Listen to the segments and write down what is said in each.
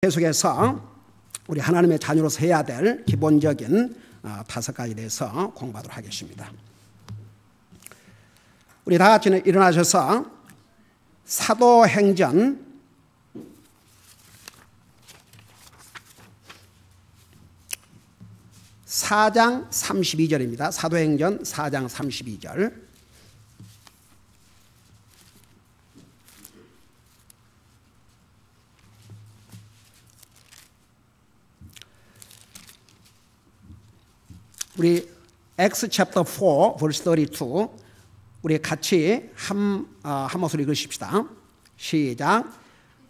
계속해서 우리 하나님의 자녀로서 해야 될 기본적인 5가지에 대해서 공부하도록 하겠습니다. 우리 다 같이 일어나셔서 사도행전 4장 32절입니다. 사도행전 4장 32절. 우리 Acts chapter 4 verse 32 우리 같이 한 목소리 읽으십시다. 시작.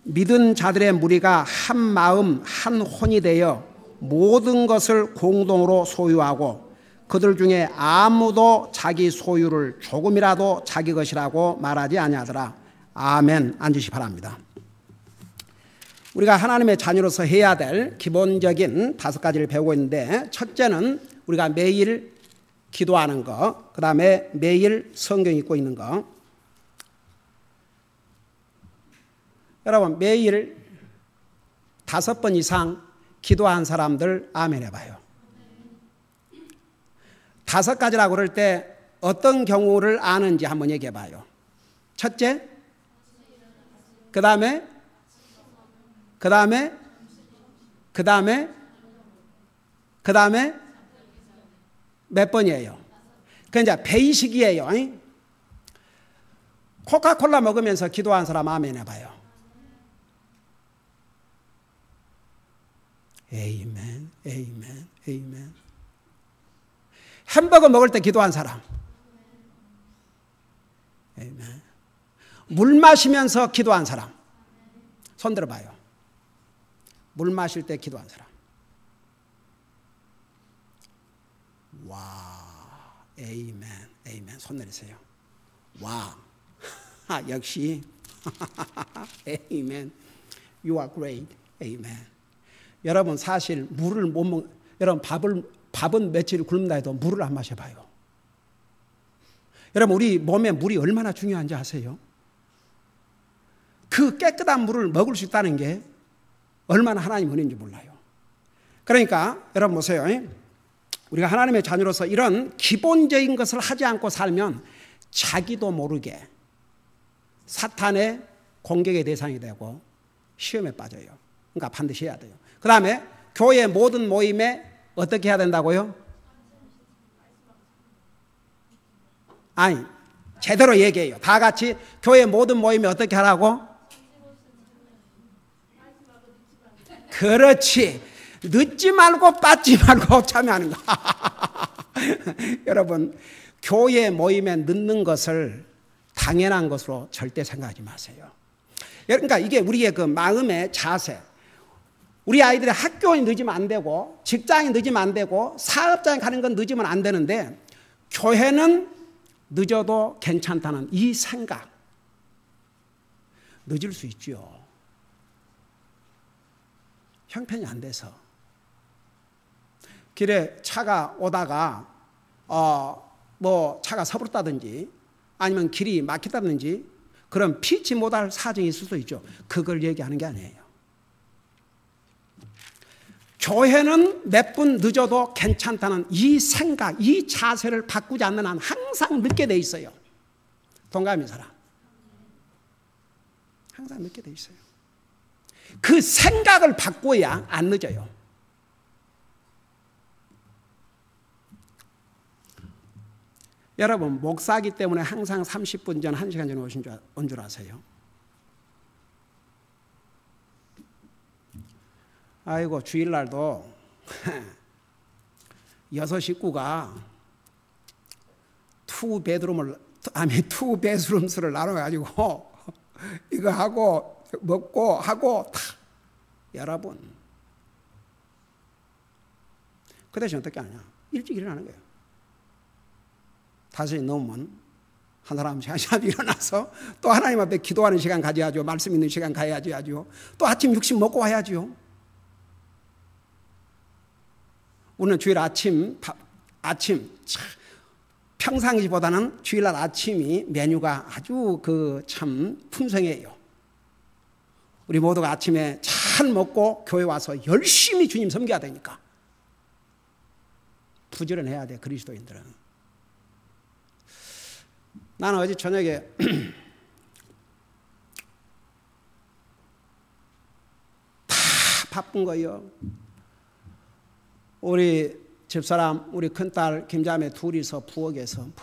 믿은 자들의 무리가 한 마음 한 혼이 되어 모든 것을 공동으로 소유하고 그들 중에 아무도 자기 소유를 조금이라도 자기 것이라고 말하지 아니하더라. 아멘. 앉으시 바랍니다. 우리가 하나님의 자녀로서 해야 될 기본적인 5가지를 배우고 있는데, 첫째는 우리가 매일 기도하는 거, 그 다음에 매일 성경 읽고 있는 거. 여러분, 매일 5번 이상 기도한 사람들 아멘 해봐요. 5가지라고 그럴 때 어떤 경우를 아는지 한번 얘기해봐요. 첫째, 그 다음에 몇 번이에요? 그 이제 베이식이에요. 코카콜라 먹으면서 기도한 사람 아멘 해봐요. 에이멘, 에이멘, 에이멘. 햄버거 먹을 때 기도한 사람. 에이멘. 물 마시면서 기도한 사람. 손 들어봐요. 물 마실 때 기도한 사람. 와, 에이멘, 에이멘. 손 내리세요. 와, 역시, 에이멘. You are great, 에이멘. 여러분 사실 물을 못 먹, 여러분 밥은 며칠 굶는다 해도 물을 안 마셔봐요. 여러분 우리 몸에 물이 얼마나 중요한지 아세요? 그 깨끗한 물을 먹을 수 있다는 게 얼마나 하나님 은혜인지 몰라요. 그러니까 여러분 보세요. 우리가 하나님의 자녀로서 이런 기본적인 것을 하지 않고 살면 자기도 모르게 사탄의 공격의 대상이 되고 시험에 빠져요. 그러니까 반드시 해야 돼요. 그 다음에 교회 모든 모임에 어떻게 해야 된다고요? 아니, 제대로 얘기해요. 다 같이 교회 모든 모임에 어떻게 하라고? 그렇지. 늦지 말고 빠지 말고 참여하는 거. 여러분, 교회 모임에 늦는 것을 당연한 것으로 절대 생각하지 마세요. 그러니까 이게 우리의 그 마음의 자세. 우리 아이들이 학교에 늦으면 안 되고, 직장에 늦으면 안 되고, 사업장에 가는 건 늦으면 안 되는데, 교회는 늦어도 괜찮다는 이 생각. 늦을 수 있죠. 형편이 안 돼서. 길에 차가 오다가, 차가 서부르다든지, 아니면 길이 막혔다든지, 그런 피치 못할 사정이 있을 수도 있죠. 그걸 얘기하는 게 아니에요. 교회는 몇 분 늦어도 괜찮다는 이 생각, 이 자세를 바꾸지 않는 한 항상 늦게 돼 있어요. 동감인 사람. 항상 늦게 돼 있어요. 그 생각을 바꿔야 안 늦어요. 여러분, 목사기 때문에 항상 30분 전, 1시간 전에 온 줄 아세요? 아이고, 주일날도 6 식구가 투 베드룸스를 나눠가지고 이거 하고 먹고 하고 다. 여러분, 그 대신 어떻게 하냐? 일찍 일어나는 거예요. 5시 넘으면 한 사람씩 한 시간 일어나서 또 하나님 앞에 기도하는 시간 가져야죠. 말씀 있는 시간 가야죠. 또 아침 육식 먹고 와야죠. 우리는 주일 아침 평상시보다는 주일날 아침이 메뉴가 아주 참 풍성해요. 우리 모두가 아침에 잘 먹고 교회 와서 열심히 주님 섬겨야 되니까 부지런해야 돼. 그리스도인들은. 나는 어제 저녁에 다 바쁜 거예요. 우리 집사람, 우리 큰딸 김자매 둘이서 부엌에서 뭘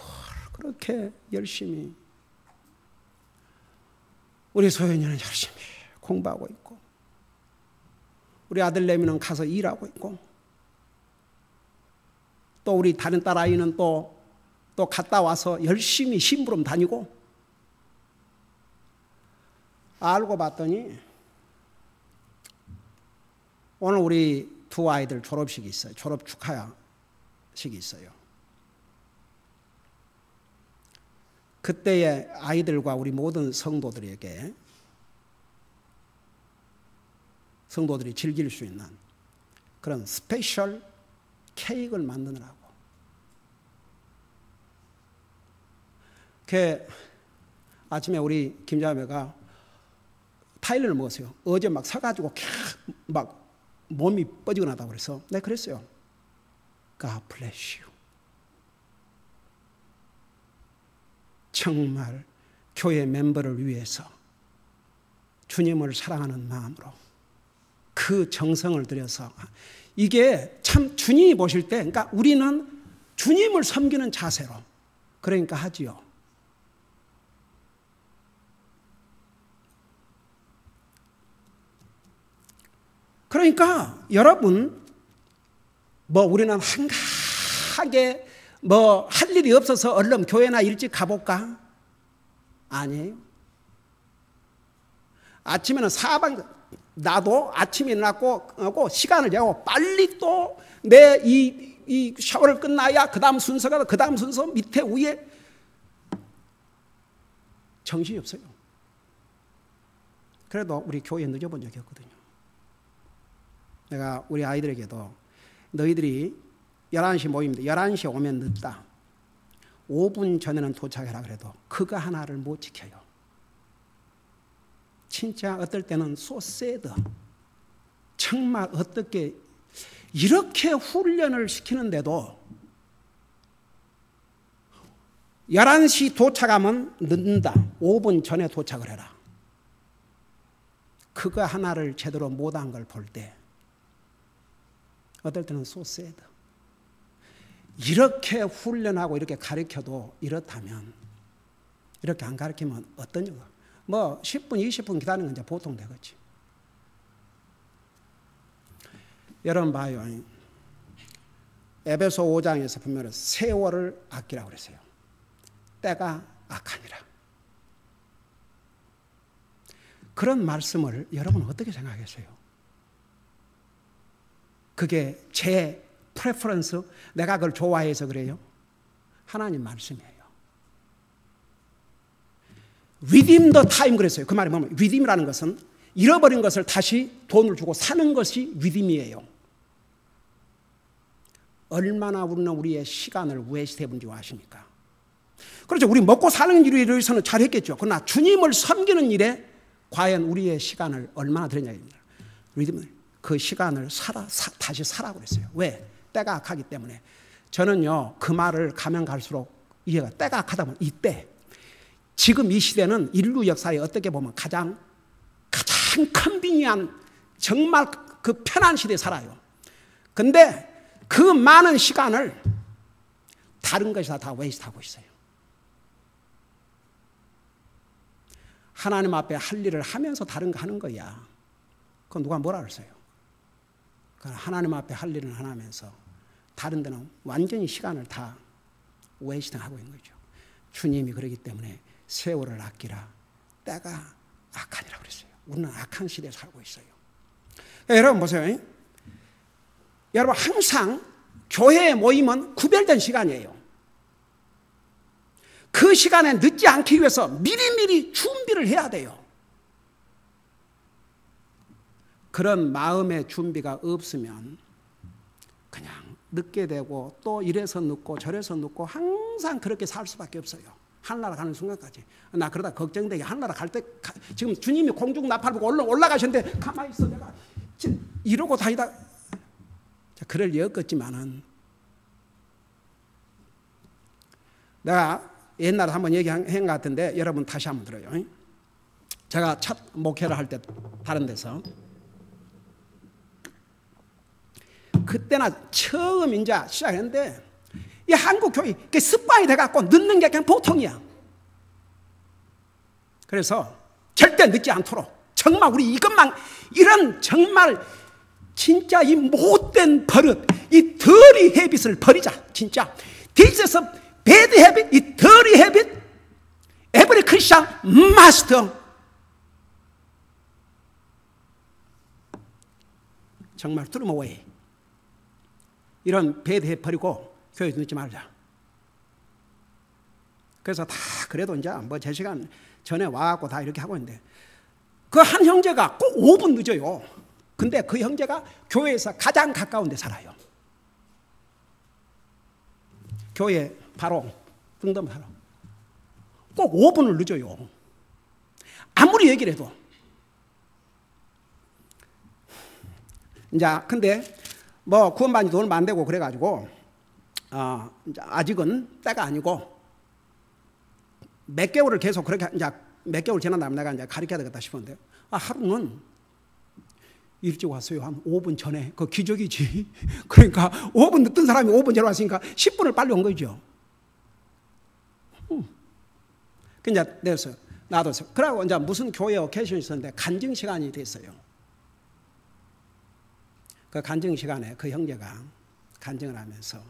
그렇게 열심히, 우리 소연이는 열심히 공부하고 있고, 우리 아들 내미는 가서 일하고 있고, 또 우리 다른 딸 아이는 또 갔다 와서 열심히 심부름 다니고. 알고 봤더니 오늘 우리 두 아이들 졸업식이 있어요. 졸업 축하식이 있어요. 그때의 아이들과 우리 모든 성도들이 즐길 수 있는 그런 스페셜 케이크를 만드느라고. 아침에 우리 김자매가 타일러를 먹었어요. 어제 막 사가지고 막 몸이 뻐지근하다고 그래서 내가 그랬어요. God bless you. 정말 교회 멤버를 위해서 주님을 사랑하는 마음으로 그 정성을 들여서, 이게 참 주님이 보실 때, 그러니까 우리는 주님을 섬기는 자세로 그러니까 하지요. 그러니까 여러분, 우리는 한가하게 할 일이 없어서 얼른 교회나 일찍 가볼까? 아니에요. 아침에는 나도 아침에 일어나고 시간을 재고 빨리 또 내 이 샤워를 끝나야 그 다음 순서가, 그 다음 순서 밑에 위에 정신이 없어요. 그래도 우리 교회에 늦어본 적이 없거든요. 내가 우리 아이들에게도 너희들이 11시 모입니다. 11시에 오면 늦다. 5분 전에는 도착해라 그래도 그거 하나를 못 지켜요. 진짜 어떨 때는 so sad. 정말 어떻게 이렇게 훈련을 시키는데도 11시 도착하면 늦는다. 5분 전에 도착을 해라. 그거 하나를 제대로 못한 걸 볼 때 어떨 때는 so sad. 이렇게 훈련하고 이렇게 가르쳐도 이렇다면, 이렇게 안 가르치면 어떠냐. 10분, 20분 기다리는 건 이제 보통 되겠지. 여러분 봐요. 에베소 5장에서 분명히 세월을 아끼라고 그랬어요. 때가 악하니라. 그런 말씀을 여러분 어떻게 생각하겠어요? 그게 제 프레퍼런스, 내가 그걸 좋아해서 그래요? 하나님 말씀이에요. Redeem the time 그랬어요. 그 말이 뭐냐면, redeem이라는 것은 잃어버린 것을 다시 돈을 주고 사는 것이 redeem이에요. 얼마나 우리는 우리의 시간을 웨스트 해본 줄 아십니까? 그렇죠. 우리 먹고 사는 일에 위해서는 잘했겠죠. 그러나 주님을 섬기는 일에 과연 우리의 시간을 얼마나 들였냐입니다. redeem, 그 시간을 다시 사라고 그랬어요. 왜? 때가 악하기 때문에. 저는요, 그 말을 가면 갈수록 이해가, 때가 악하다 보면 이때, 지금 이 시대는 인류 역사에 어떻게 보면 가장 컨비니한, 정말 그 편한 시대에 살아요. 근데 그 많은 시간을 다른 것이 다 웨이스트하고 있어요. 하나님 앞에 할 일을 하면서 다른 거 하는 거야. 그건 누가 뭐라 그랬어요? 하나님 앞에 할 일은 하면서 다른 데는 완전히 시간을 다 웨이스트하고 있는 거죠. 주님이 그러기 때문에 세월을 아끼라. 때가 악하니라고 그랬어요. 우리는 악한 시대에 살고 있어요. 여러분 보세요. 여러분 항상 교회에 모이면 구별된 시간이에요. 그 시간에 늦지 않기 위해서 미리미리 준비를 해야 돼요. 그런 마음의 준비가 없으면 그냥 늦게 되고 또 이래서 늦고 저래서 늦고 항상 그렇게 살 수밖에 없어요. 하늘나라 가는 순간까지. 나 그러다 걱정되게 하늘나라 갈 때 지금 주님이 공중 나팔 보고 올라가셨는데 가만히 있어 내가 이러고 다니다. 그럴 리 없겠지만은 내가 옛날에 한번 얘기한 것 같은데 여러분 다시 한번 들어요. 제가 첫 목회를 할 때 다른 데서 그때나 처음 이제 시작했는데 이 한국 교회 습관이 돼갖고 늦는 게 그냥 보통이야. 그래서 절대 늦지 않도록 정말 우리 이것만 이런 정말 진짜 이 못된 버릇 이 더리 헤빗을 버리자. 진짜 This is a bad habit, 이 dirty habit every Christian must 정말 throw away. 이런 bad habit 버리고 교회 늦지 말자. 그래서 다 그래도 이제 뭐 제 시간 전에 와갖고 다 이렇게 하고 있는데 그 한 형제가 꼭 5분 늦어요. 근데 그 형제가 교회에서 가장 가까운 데 살아요. 교회 바로 등덤 바로 꼭 5분을 늦어요. 아무리 얘기를 해도. 이제 근데 뭐 구원받은 지 얼마 안 되고 그래가지고 이제 아직은 때가 아니고 몇 개월을 계속 그렇게 이제 몇 개월 지난 다음에 내가 이제 가르쳐야 되겠다 싶었는데 하루는 일찍 왔어요. 한 5분 전에. 그 기적이지. 그러니까 5분 늦던 사람이 5분 전에 왔으니까 10분을 빨리 온 거죠. 그 이제 내렸어요. 놔뒀어요. 그러고 이제 무슨 교회 오케이션이 있었는데 간증 시간이 됐어요. 그 간증 시간에 그 형제가 간증을 하면서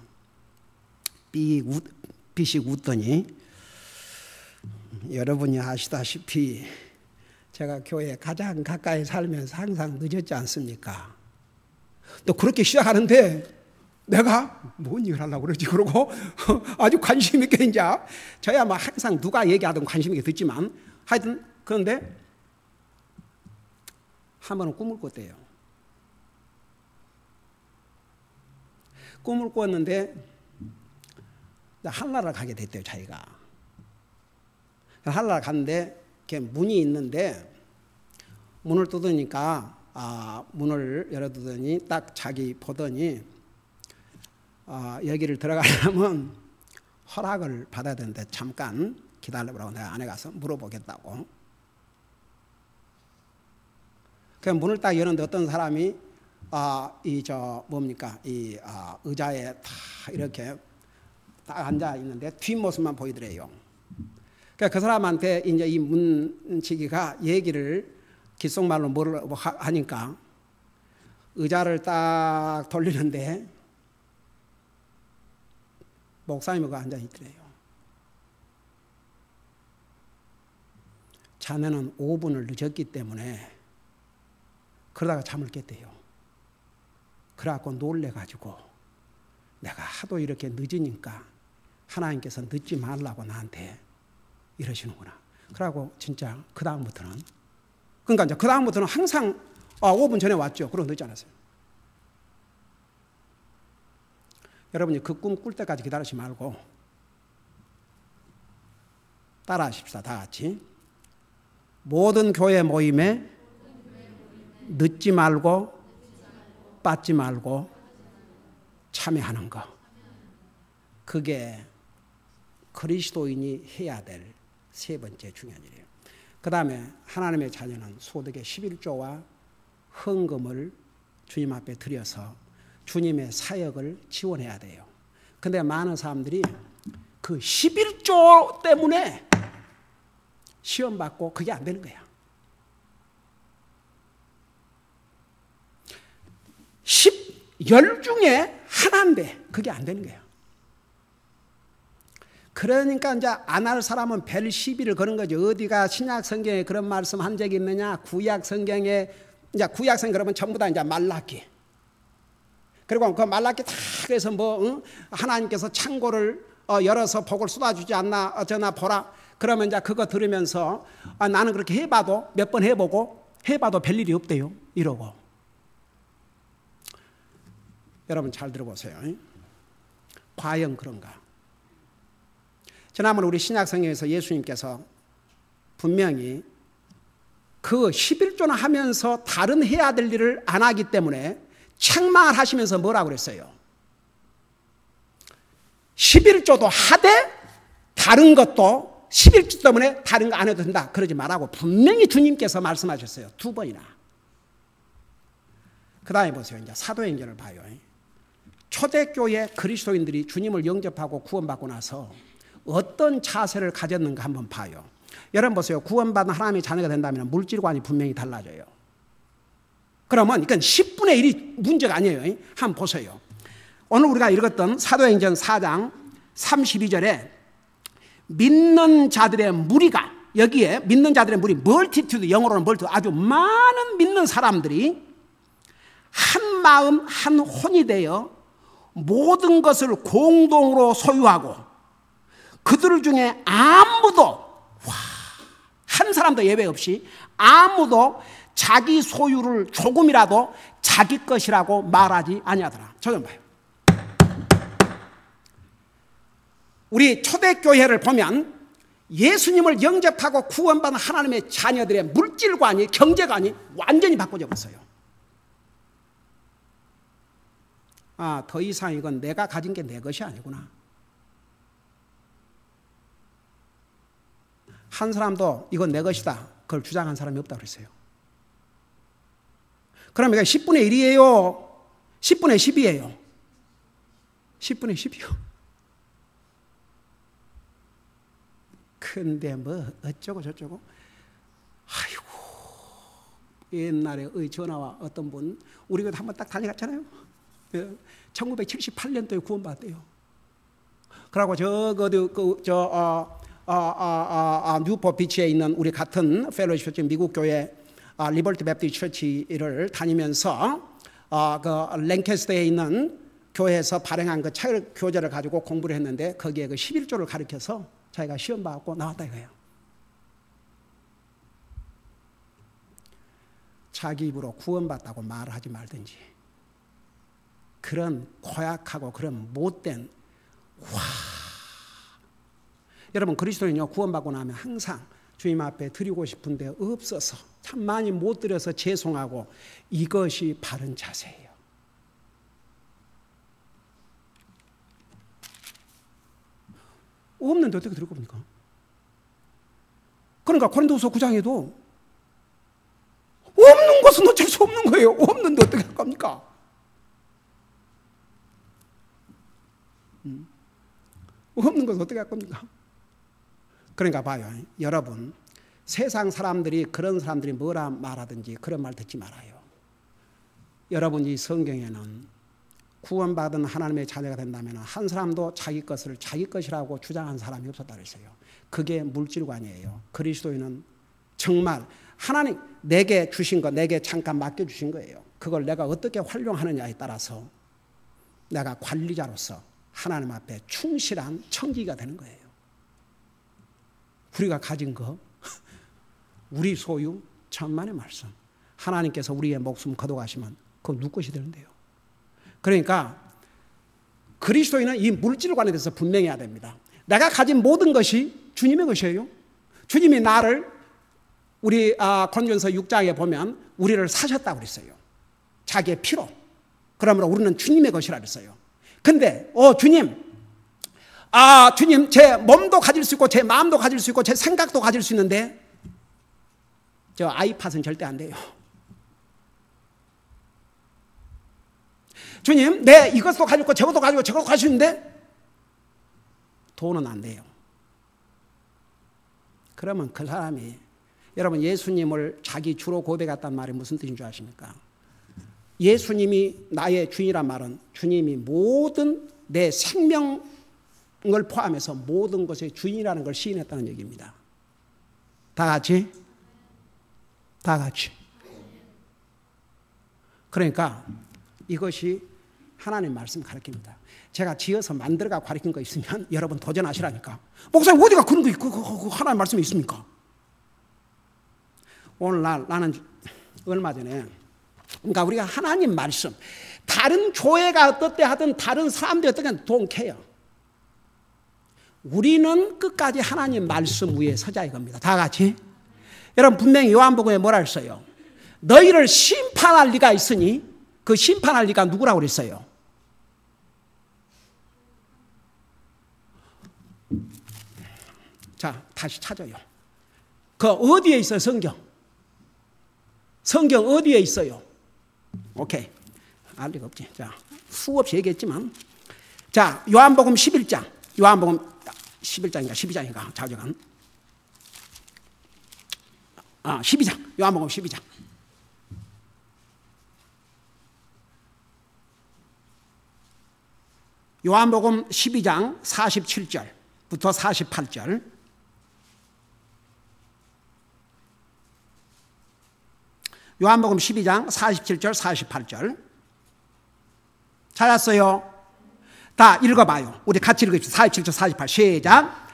삐씩 웃더니 여러분이 아시다시피 제가 교회에 가장 가까이 살면서 항상 늦었지 않습니까? 또 그렇게 시작하는데 내가 뭔 얘기를 하려고 그러지? 그러고 아주 관심 있게 이제 저야 뭐 항상 누가 얘기하든 관심 있게 듣지만 하여튼 그런데 한 번은 꿈을 꿨대요. 꿈을 꿨는데 하늘나라를 가게 됐대요. 자기가. 하늘나라 갔는데 이렇게 문이 있는데 문을 뜯으니까 문을 열어두더니 딱 자기 보더니 여기를 들어가려면 허락을 받아야 되는데 잠깐 기다려보라고 내가 안에 가서 물어보겠다고. 그 문을 딱 여는데 어떤 사람이 의자에 다 이렇게 딱 앉아 있는데 뒷모습만 보이더래요. 그러니까 그 사람한테 이제 이 문치기가 얘기를 귓속말로 뭐 하니까 의자를 딱 돌리는데 목사님이 앉아 있더래요. 자네는 5분을 늦었기 때문에 그러다가 잠을 깼대요. 그래갖고 놀래가지고 내가 하도 이렇게 늦으니까 하나님께서 늦지 말라고 나한테 이러시는구나. 그러고 진짜 그 다음부터는 그러니까 이제 그 다음부터는 항상 5분 전에 왔죠. 그러고 늦지 않았어요. 여러분이 그 꿈 꿀 때까지 기다리지 말고 따라하십시다. 다 같이. 모든 교회 모임에 늦지 말고 빠지 말고 참여하는 거. 그게 그리스도인이 해야 될 세 번째 중요한 일이에요. 그 다음에 하나님의 자녀는 소득의 11조와 헌금을 주님 앞에 드려서 주님의 사역을 지원해야 돼요. 근데 많은 사람들이 그 11조 때문에 시험 받고 그게 안 되는 거야. 10 중에 하나인데 그게 안 되는 거야. 그러니까 이제 안 할 사람은 별 시비를 거는 거죠. 어디가 신약 성경에 그런 말씀 한 적이 있느냐? 구약 성경에 이제 구약 성경 그러면 전부 다 이제 말라기. 그리고 그 말라기 다 그래서 하나님께서 창고를 열어서 복을 쏟아주지 않나 어쩌나 보라. 그러면 이제 그거 들으면서 나는 그렇게 해봐도 몇 번 해보고 해봐도 별일이 없대요. 이러고. 여러분 잘 들어보세요. 과연 그런가? 지난번 우리 신약성경에서 예수님께서 분명히 그 11조나 하면서 다른 해야 될 일을 안 하기 때문에 책망을 하시면서 뭐라고 그랬어요? 11조도 하되 다른 것도 11조 때문에 다른 거 안 해도 된다. 그러지 말라고 분명히 주님께서 말씀하셨어요. 2번이나. 그 다음에 보세요. 이제 사도행전을 봐요. 초대교회 그리스도인들이 주님을 영접하고 구원받고 나서 어떤 자세를 가졌는가 한번 봐요. 여러분 보세요. 구원받은 하나님의 자녀가 된다면 물질관이 분명히 달라져요. 그러면 이건 10분의 1이 문제가 아니에요. 한번 보세요. 오늘 우리가 읽었던 사도행전 4장 32절에 믿는 자들의 무리가, 여기에 믿는 자들의 무리, 멀티튜드, 영어로는 멀티튜드, 아주 많은 믿는 사람들이 한 마음 한 혼이 되어 모든 것을 공동으로 소유하고 그들 중에 아무도, 한 사람도 예외 없이 아무도 자기 소유를 조금이라도 자기 것이라고 말하지 아니하더라. 저 좀 봐요. 우리 초대교회를 보면 예수님을 영접하고 구원받은 하나님의 자녀들의 물질관이, 경제관이 완전히 바꿔져 버렸어요. 아, 더 이상 이건 내가 가진 게 내 것이 아니구나. 한 사람도 이건 내 것이다, 그걸 주장한 사람이 없다고 그랬어요. 그럼 이게 10분의 1이에요? 10분의 10이에요? 10분의 10이요. 근데 뭐 어쩌고 저쩌고. 아이고, 옛날에 전화와 어떤 분 우리 교회 한번 딱 다녀갔잖아요. 1978년도에 구원받았대요. 그러고 뉴포트 비치에 있는 우리 같은 펠로십 미국 교회 리버티 배프티스트 처치를 다니면서 그 랭캐스터에 있는 교회에서 발행한 그 책 교재를 가지고 공부를 했는데 거기에 그 11조를 가르쳐서 자기가 시험 받고 나왔다 이거예요. 자기 입으로 구원받다고 말하지 말든지, 그런 고약하고 그런 못된, 여러분 그리스도인요 구원받고 나면 항상 주님 앞에 드리고 싶은데 없어서 참 많이 못 드려서 죄송하고, 이것이 바른 자세예요. 없는데 어떻게 드릴 겁니까? 그러니까 고린도후서 9장에도 없는 것은 어쩔 수 없는 거예요. 없는데 어떻게 할 겁니까? 없는 것은 어떻게 할 겁니까? 그러니까 봐요. 여러분, 세상 사람들이, 그런 사람들이 뭐라 말하든지 그런 말 듣지 말아요. 여러분, 이 성경에는 구원받은 하나님의 자녀가 된다면 한 사람도 자기 것을 자기 것이라고 주장한 사람이 없었다 그랬어요. 그게 물질관이에요. 그리스도인은 정말 하나님 내게 주신 거, 내게 잠깐 맡겨주신 거예요. 그걸 내가 어떻게 활용하느냐에 따라서 내가 관리자로서 하나님 앞에 충실한 청지기가 되는 거예요. 우리가 가진 거, 우리 소유, 천만의 말씀. 하나님께서 우리의 목숨 거둬가시면 그거 누구 것이 되는데요. 그러니까 그리스도인은 이 물질관에 대해서 분명해야 됩니다. 내가 가진 모든 것이 주님의 것이에요. 주님이 나를, 우리 고린도전서 6장에 보면 우리를 사셨다고 그랬어요. 자기의 피로. 그러므로 우리는 주님의 것이라 그랬어요. 근데 주님, 주님 제 몸도 가질 수 있고 제 마음도 가질 수 있고 제 생각도 가질 수 있는데 저 아이팟은 절대 안 돼요. 주님, 내 이것도 가지고 저것도 가지고 저것도 가질 수 있는데 돈은 안 돼요. 그러면 그 사람이, 여러분 예수님을 자기 주로 고백했단 말이 무슨 뜻인 줄 아십니까? 예수님이 나의 주인이란 말은 주님이 모든 내 생명을 포함해서 모든 것의 주인이라는 걸 시인했다는 얘기입니다. 다 같이? 다 같이. 그러니까 이것이 하나님 말씀 가르칩니다. 제가 지어서 만들어가 가르친 거 있으면 여러분 도전하시라니까. 목사님 어디가 그런 거 있고 그 하나님 말씀이 있습니까? 오늘날 나는 얼마 전에, 그러니까 우리가 하나님 말씀, 다른 교회가 어떻게 하든 다른 사람들이 어떻게 하든 don't care. 우리는 끝까지 하나님 말씀 위에 서자 이겁니다. 다 같이. 여러분 분명히 요한복음에 뭐라 했어요? 너희를 심판할 리가 있으니 그 심판할 리가 누구라고 그랬어요? 자, 다시 찾아요. 그 어디에 있어요, 성경? 성경 어디에 있어요? 오케이. 알 리가 없지. 자, 수없이 얘기했지만. 자, 요한복음 11장. 요한복음 11장인가 12장인가 자주간. 12장. 요한복음 12장. 요한복음 12장 47절부터 48절. 요한복음 12장 47절 48절 찾았어요? 다 읽어봐요. 우리 같이 읽읍시다. 47절 48 시작.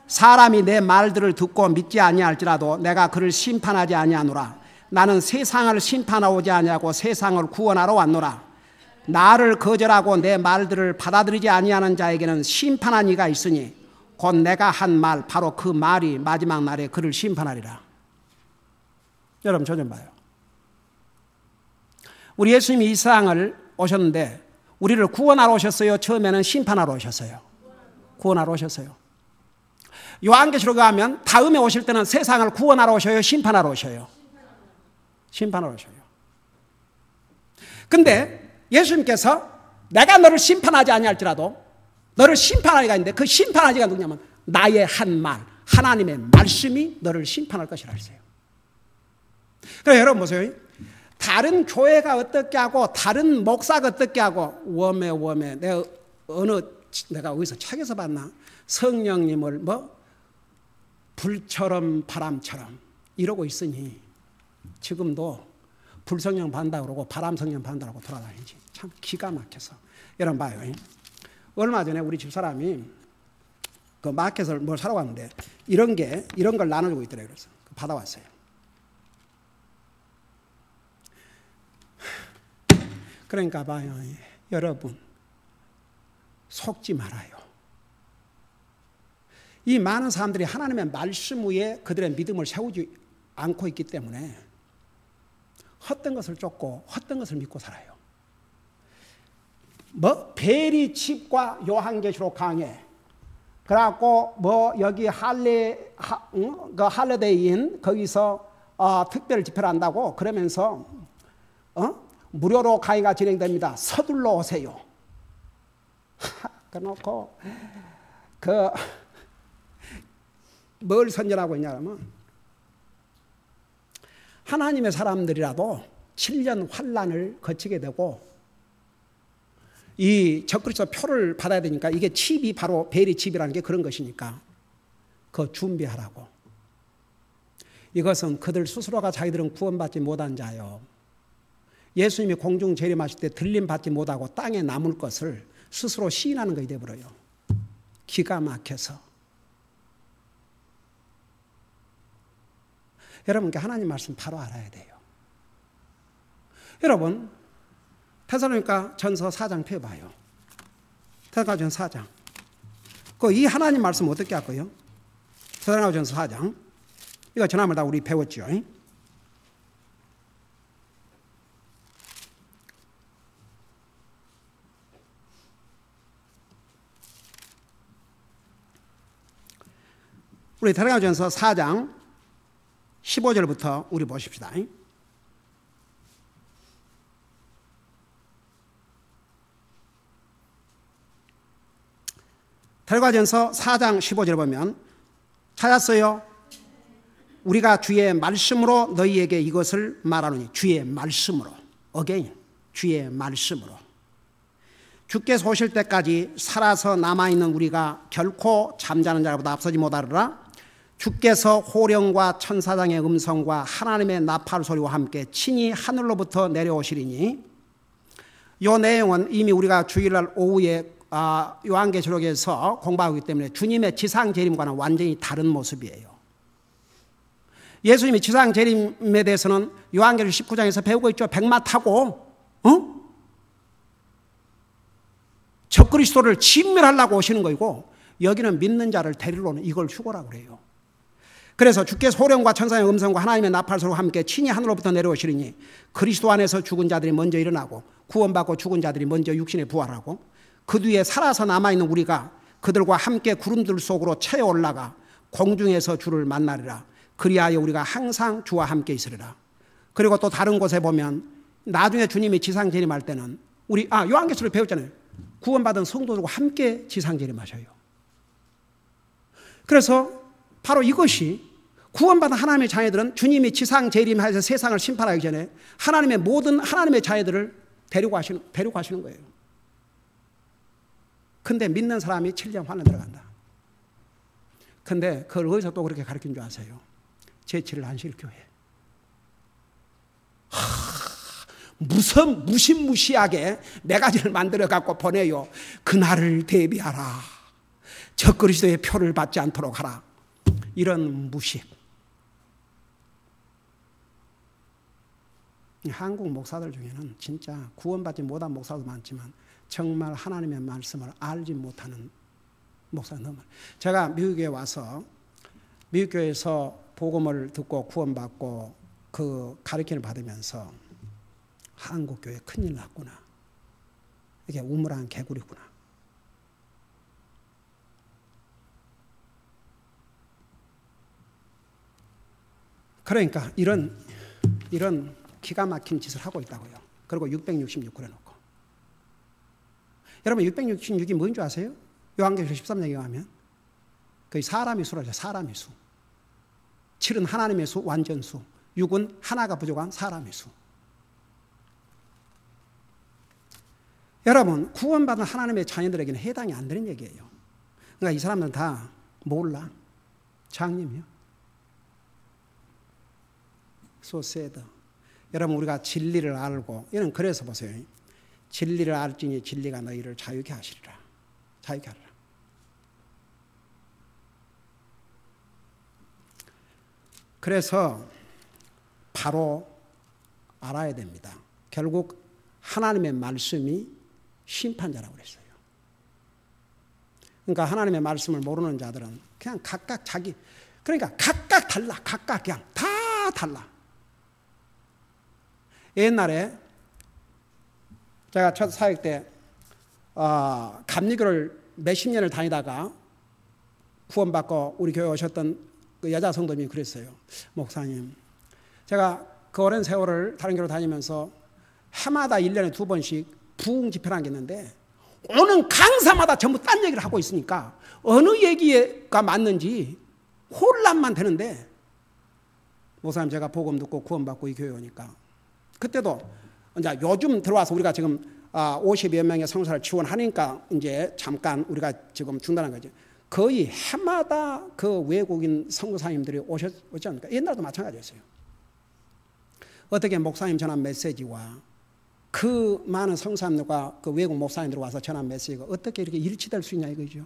사람이 내 말들을 듣고 믿지 아니할지라도 내가 그를 심판하지 아니하노라. 나는 세상을 심판하고자 아니하고 세상을 구원하러 왔노라. 나를 거절하고 내 말들을 받아들이지 아니하는 자에게는 심판한 이가 있으니 곧 내가 한 말 바로 그 말이 마지막 날에 그를 심판하리라. 여러분 저 좀 봐요. 우리 예수님이 이 세상을 오셨는데 우리를 구원하러 오셨어요? 처음에는 심판하러 오셨어요? 구원하러 오셨어요. 요한계시록에 가면 다음에 오실 때는 세상을 구원하러 오셔요? 심판하러 오셔요? 심판하러 오셔요. 근데 예수님께서 내가 너를 심판하지 아니할지라도 너를 심판하리가 있는데 그 심판하지가 누구냐면 나의 한 말, 하나님의 말씀이 너를 심판할 것이라 했어요. 그래서 여러분 보세요. 다른 교회가 어떻게 하고 다른 목사가 어떻게 하고 웜에 내가 어디서 책에서 봤나? 성령님을 뭐 불처럼 바람처럼 이러고 있으니 지금도 불성령 받는다고 그러고 바람성령 받는다고 돌아다니지. 참 기가 막혀서. 여러분 봐요. 얼마 전에 우리 집사람이 그 마켓을 뭘 사러 갔는데 이런 걸 나눠주고 있더래요. 그래서 받아왔어요. 그러니까 봐요. 여러분 속지 말아요. 이 많은 사람들이 하나님의 말씀 위에 그들의 믿음을 세우지 않고 있기 때문에 헛된 것을 쫓고 헛된 것을 믿고 살아요. 뭐 베리 칩과 요한계시록 강해. 그래갖고 뭐 여기 할리데이인 거기서 특별 집회를 한다고 그러면서 무료로 강의가 진행됩니다. 서둘러 오세요. 그래놓고 뭘 선전하고 있냐면 하나님의 사람들이라도 7년 환난을 거치게 되고 이 적그리스도 표를 받아야 되니까 이게 칩이 바로 베리 칩이라는 게 그런 것이니까 그거 준비하라고. 이것은 그들 스스로가 자기들은 구원받지 못한 자요. 예수님이 공중 재림하실 때 들림 받지 못하고 땅에 남을 것을 스스로 시인하는 것이 되어버려요. 기가 막혀서. 여러분께 하나님 말씀 바로 알아야 돼요. 여러분 테살로니가 전서 4장 펴봐요. 테살로니가 전서 4장. 이 하나님 말씀 어떻게 할 거예요? 테살로니가 전서 4장. 이거 지난번에 다 우리 배웠죠. 우리 테살로니가전서 4장 15절부터 우리 보십시다. 테살로니가전서 4장 15절 보면 찾았어요? 우리가 주의 말씀으로 너희에게 이것을 말하노니 주의 말씀으로 again 주의 말씀으로 주께서 오실 때까지 살아서 남아있는 우리가 결코 잠자는 자보다 앞서지 못하리라. 주께서 호령과 천사장의 음성과 하나님의 나팔 소리와 함께 친히 하늘로부터 내려오시리니 이 내용은 이미 우리가 주일날 오후에 요한계시록에서 공부하기 때문에 주님의 지상 재림과는 완전히 다른 모습이에요. 예수님이 지상 재림에 대해서는 요한계시록 19장에서 배우고 있죠. 백마 타고 적그리스도를 진멸하려고 오시는 거이고 여기는 믿는 자를 데리러오는 이걸 휴거라고 그래요. 그래서 주께서 소령과 천사의 음성과 하나님의 나팔소리와 함께 친히 하늘로부터 내려오시리니 그리스도 안에서 죽은 자들이 먼저 일어나고 구원받고 죽은 자들이 먼저 육신에 부활하고 그 뒤에 살아서 남아있는 우리가 그들과 함께 구름들 속으로 채어 올라가 공중에서 주를 만나리라. 그리하여 우리가 항상 주와 함께 있으리라. 그리고 또 다른 곳에 보면 나중에 주님이 지상 재림할 때는 우리 요한계시를 배웠잖아요. 구원받은 성도들과 함께 지상 재림하셔요. 그래서 바로 이것이 구원받은 하나님의 자녀들은 주님이 지상 재림하셔서 세상을 심판하기 전에 하나님의 모든 하나님의 자녀들을 데리고 가시는 거예요. 근데 믿는 사람이 7년 환란 들어간다. 근데 그걸 어디서 또 그렇게 가르친 줄 아세요? 제7일 안식일교회. 무시무시하게 네 가지를 만들어 갖고 보내요. 그날을 대비하라. 적그리스도의 표를 받지 않도록 하라. 이런 무식. 한국 목사들 중에는 진짜 구원받지 못한 목사도 많지만 정말 하나님의 말씀을 알지 못하는 목사가 너무 많아요. 제가 미국에 와서 미국 교회에서 복음을 듣고 구원받고 그 가르침을 받으면서 한국 교회 큰일 났구나. 이게 우물한 개구리구나. 그러니까 이런 기가 막힌 짓을 하고 있다고요. 그리고 666 그려놓고. 여러분 666이 뭔 줄 아세요? 요한계시록 13장에 가면 거의 사람의 수라죠. 사람의 수. 7은 하나님의 수, 완전수. 6은 하나가 부족한 사람의 수. 여러분 구원받은 하나님의 자녀들에게는 해당이 안 되는 얘기예요. 그러니까 이 사람들은 다 몰라. 장님이요. So sad. 여러분 우리가 진리를 알고 이는 그래서 보세요. 진리를 알지니 진리가 너희를 자유케 하시리라. 자유케 하리라. 그래서 바로 알아야 됩니다. 결국 하나님의 말씀이 심판자라고 그랬어요. 그러니까 하나님의 말씀을 모르는 자들은 그냥 각각 그러니까 각각 달라. 각각 그냥 다 달라. 옛날에 제가 첫 사역 때 감리교를 몇십 년을 다니다가 구원받고 우리 교회 오셨던 그 여자 성도님이 그랬어요. 목사님, 제가 그 오랜 세월을 다른 교회로 다니면서 해마다 1년에 2번씩 부흥 집회라는 게 있는데 오는 강사마다 전부 딴 얘기를 하고 있으니까 어느 얘기가 맞는지 혼란만 되는데 목사님 제가 복음 듣고 구원받고 이 교회 오니까 그때도 이제 요즘 들어와서 우리가 지금 50여 명의 성사를 지원하니까 이제 잠깐 우리가 지금 중단한 거죠. 거의 해마다 그 외국인 선교사님들이 오지 않습니까? 옛날도 마찬가지였어요. 어떻게 목사님 전한 메시지와 그 많은 성사님들과 그 외국 목사님들 와서 전한 메시지가 어떻게 이렇게 일치될 수 있냐 이거죠.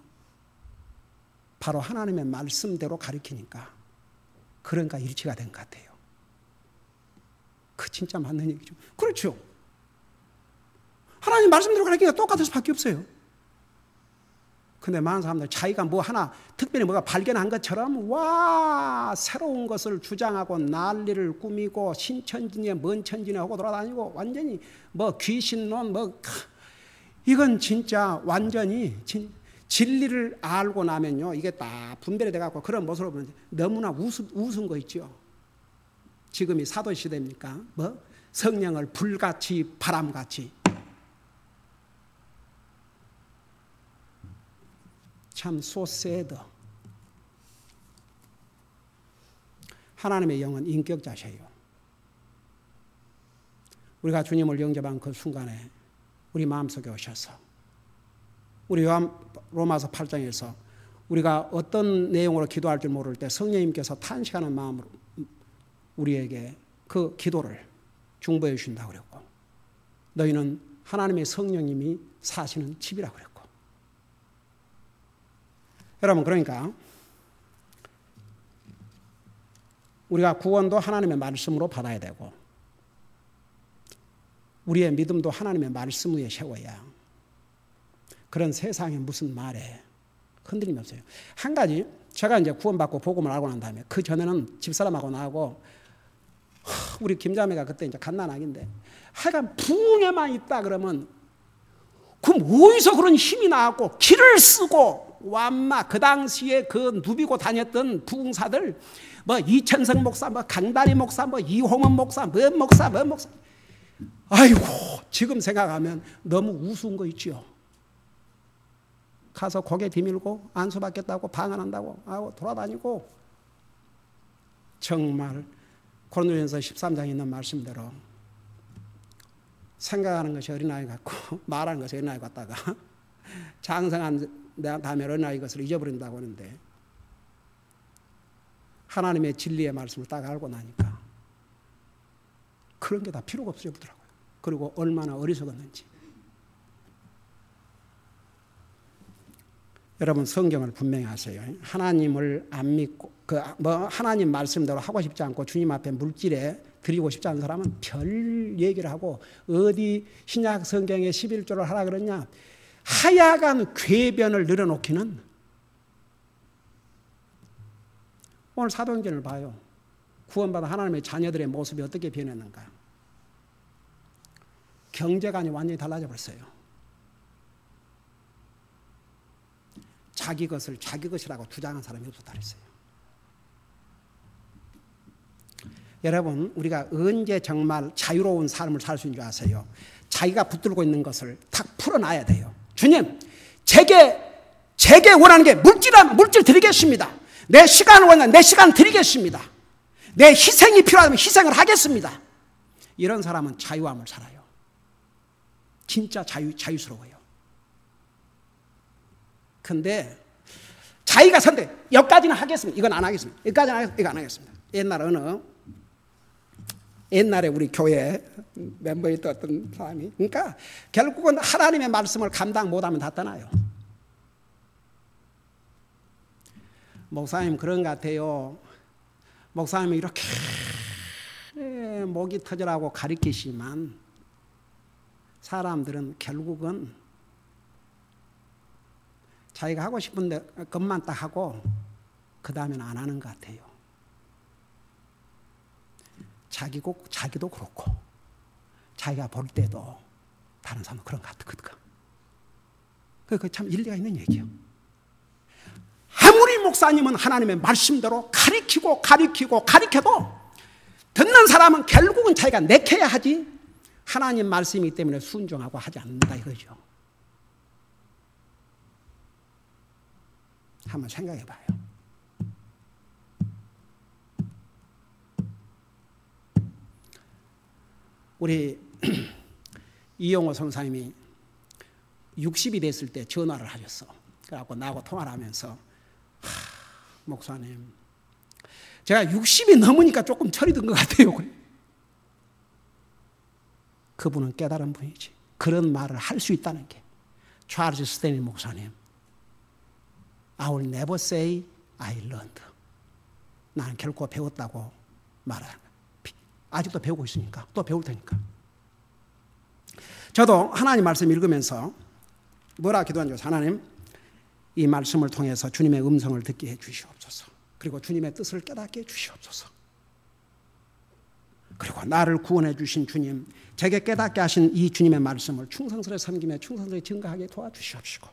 바로 하나님의 말씀대로 가르치니까 그러니까 일치가 된 것 같아요. 그 진짜 맞는 얘기죠. 그렇죠. 하나님 말씀대로 가르치니까 똑같을 수밖에 없어요. 근데 많은 사람들 자기가 뭐 하나 특별히 뭐가 발견한 것처럼 와 새로운 것을 주장하고 난리를 꾸미고 신천지에 먼 천지에 하고 돌아다니고 완전히 뭐 귀신론 뭐 이건 진짜 완전히 진리를 알고 나면요 이게 다 분별이 돼갖고 그런 모습을 보면 너무나 우스운 거 있죠. 지금이 사도시대입니까? 뭐 성령을 불같이 바람같이 참 so sad. 하나님의 영은 인격자셔요. 우리가 주님을 영접한 그 순간에 우리 마음속에 오셔서 우리 로마서 8장에서 우리가 어떤 내용으로 기도할 줄 모를 때 성령님께서 탄식하는 마음으로 우리에게 그 기도를 중보해 주신다고 그랬고 너희는 하나님의 성령님이 사시는 집이라고 그랬고 여러분 그러니까 우리가 구원도 하나님의 말씀으로 받아야 되고 우리의 믿음도 하나님의 말씀 위에 세워야 그런 세상에 무슨 말에 흔들림이 없어요. 한 가지, 제가 이제 구원받고 복음을 알고 난 다음에, 그 전에는 집사람하고 나하고, 우리 김자매가 그때 이제 갓난아기인데, 하여간 부흥에만 있다 그러면, 그럼 어디서 그런 힘이 나왔고, 길을 쓰고, 완마, 그 당시에 그 누비고 다녔던 부흥사들, 뭐 이천성 목사, 뭐 강다리 목사, 뭐 이홍원 목사, 뭔 목사, 뭔 목사. 아이고, 지금 생각하면 너무 우스운 거 있지요. 가서 고개 디밀고 안수받겠다고 방언한다고 하고 돌아다니고, 정말 고린도전서 13장에 있는 말씀대로 생각하는 것이 어린아이 같고 말하는 것이 어린아이 같다가 장성한 다음에 어린아이 것을 잊어버린다고 하는데, 하나님의 진리의 말씀을 딱 알고 나니까 그런 게 다 필요가 없어져 보더라고요. 그리고 얼마나 어리석었는지. 여러분, 성경을 분명히 아세요. 하나님을 안 믿고 하나님 말씀대로 하고 싶지 않고 주님 앞에 물질에 드리고 싶지 않은 사람은 별 얘기를 하고, 어디 신약 성경에 11조를 하라 그러냐, 하야간 궤변을 늘어놓기는. 오늘 사도행전을 봐요. 구원받은 하나님의 자녀들의 모습이 어떻게 변했는가. 경제관이 완전히 달라져 버렸어요. 자기 것을 자기 것이라고 주장한 사람이 없었다 그랬어요. 여러분, 우리가 언제 정말 자유로운 삶을 살 수 있는 줄 아세요? 자기가 붙들고 있는 것을 탁 풀어놔야 돼요. 주님, 제게 원하는 게 물질이라면 물질 드리겠습니다. 내 시간을 원하면 내 시간 드리겠습니다. 내 희생이 필요하다면 희생을 하겠습니다. 이런 사람은 자유함을 살아요. 진짜 자유스러워요. 근데 자기가 선택, 여기까지는 하겠습니다. 이건 안 하겠습니다. 여기까지는 하겠습니다. 이거 안 하겠습니다. 옛날에 우리 교회 멤버였던 어떤 사람이, 그러니까 결국은 하나님의 말씀을 감당 못하면 다 떠나요. 목사님 그런 것 같아요. 목사님이 이렇게 목이 터지라고 가르치시지만 사람들은 결국은 자기가 하고 싶은 것만 딱 하고 그 다음에는 안 하는 것 같아요. 자기도 그렇고 자기가 볼 때도 다른 사람은 그런 것 같거든. 그게 참 일리가 있는 얘기예요. 아무리 목사님은 하나님의 말씀대로 가리켜도 듣는 사람은 결국은 자기가 내켜야 하지, 하나님 말씀이기 때문에 순종하고 하지 않는다 이거죠. 한번 생각해 봐요. 우리 이용호 선생님이 60이 됐을 때 전화를 하셨어. 그래갖고 나하고 통화를 하면서, 목사님, 제가 60이 넘으니까 조금 철이 든 것 같아요. 그분은 깨달은 분이지. 그런 말을 할 수 있다는 게. 찰스 스탠리 목사님, I will never say I learned. 나는 결코 배웠다고 말하는 거야. 아직도 배우고 있으니까 또 배울 테니까. 저도 하나님 말씀 읽으면서 뭐라 기도한 줄 아세요? 하나님, 이 말씀을 통해서 주님의 음성을 듣게 해 주시옵소서. 그리고 주님의 뜻을 깨닫게 해 주시옵소서. 그리고 나를 구원해 주신 주님, 제게 깨닫게 하신 이 주님의 말씀을 충성스레 섬기며 충성스레 증거하게 도와주시옵시고,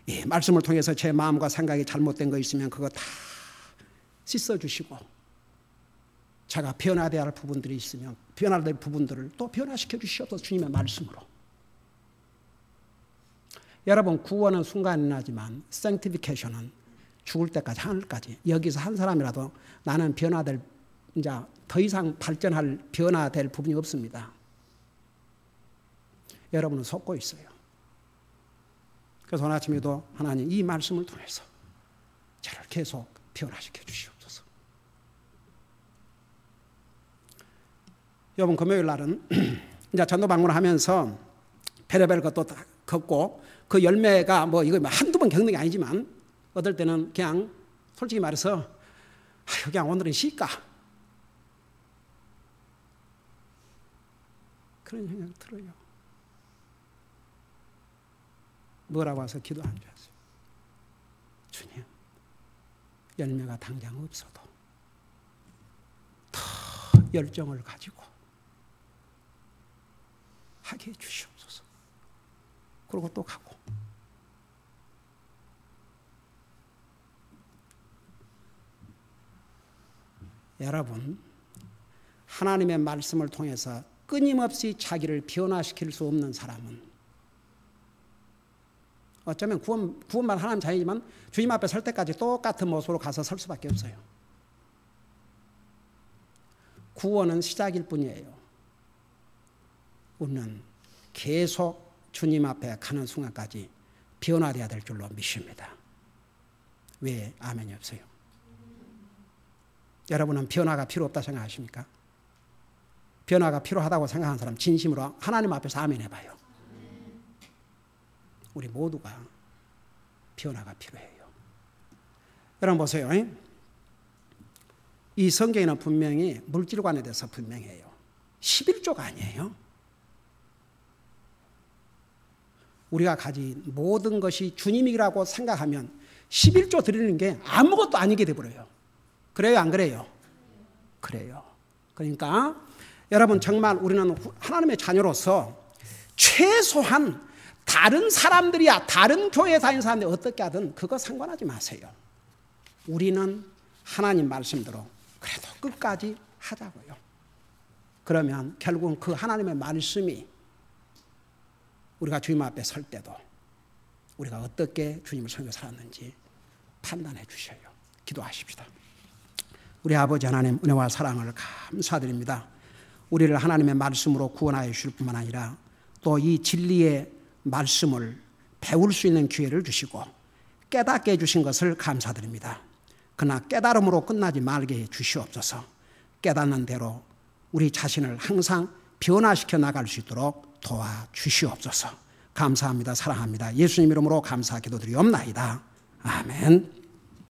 이 말씀을 통해서 제 마음과 생각이 잘못된 거 있으면 그거 다 씻어주시고, 제가 변화되어야 할 부분들이 있으면 변화될 부분들을 또 변화시켜 주시옵소서. 주님의 말씀으로. 여러분, 구원은 순간이 나지만 sanctification은 죽을 때까지, 하늘까지. 여기서 한 사람이라도 나는 변화될, 이제 더 이상 발전할, 변화될 부분이 없습니다. 여러분은 속고 있어요. 그래서 오늘 아침에도 하나님 이 말씀을 통해서 저를 계속 변화시켜 주시옵소서. 이번 금요일 날은 이제 전도 방문하면서 별의별 것도 다 겪고, 그 열매가 뭐 이거 한두 번 겪는 게 아니지만 어떨 때는 그냥 솔직히 말해서 그냥 오늘은 쉴까, 그런 생각이 들어요. 뭐라고 해서 기도한 줄 아세요? 열매가 당장 없어도 더 열정을 가지고 하게 해주시옵소서. 그리고 또 가고. 여러분, 하나님의 말씀을 통해서 끊임없이 자기를 변화시킬 수 없는 사람은 어쩌면 구원만 하나님 자유지만 주님 앞에 설 때까지 똑같은 모습으로 가서 설 수밖에 없어요. 구원은 시작일 뿐이에요. 우리는 계속 주님 앞에 가는 순간까지 변화되어야 될 줄로 믿습니다. 왜 아멘이 없어요? 여러분은 변화가 필요 없다 생각하십니까? 변화가 필요하다고 생각하는 사람 진심으로 하나님 앞에서 아멘 해봐요. 우리 모두가 변화가 필요해요. 여러분 보세요. 이 성경에는 분명히 물질관에 대해서 분명해요. 11조가 아니에요. 우리가 가진 모든 것이 주님이라고 생각하면 11조 드리는 게 아무것도 아니게 돼버려요. 그래요, 안 그래요? 그래요. 그러니까 여러분 정말 우리는 하나님의 자녀로서 최소한 다른 사람들이야, 다른 교회에 다니는 사람들이 어떻게 하든 그거 상관하지 마세요. 우리는 하나님 말씀대로 그래도 끝까지 하자고요. 그러면 결국은 그 하나님의 말씀이 우리가 주님 앞에 설 때도 우리가 어떻게 주님을 섬겨 살았는지 판단해 주셔요. 기도하십시다. 우리 아버지 하나님 은혜와 사랑을 감사드립니다. 우리를 하나님의 말씀으로 구원하여 주실 뿐만 아니라 또 이 진리의 말씀을 배울 수 있는 기회를 주시고 깨닫게 해주신 것을 감사드립니다. 그러나 깨달음으로 끝나지 말게 해 주시옵소서. 깨닫는 대로 우리 자신을 항상 변화시켜 나갈 수 있도록 도와주시옵소서. 감사합니다. 사랑합니다. 예수님 이름으로 감사 기도드리옵나이다. 아멘.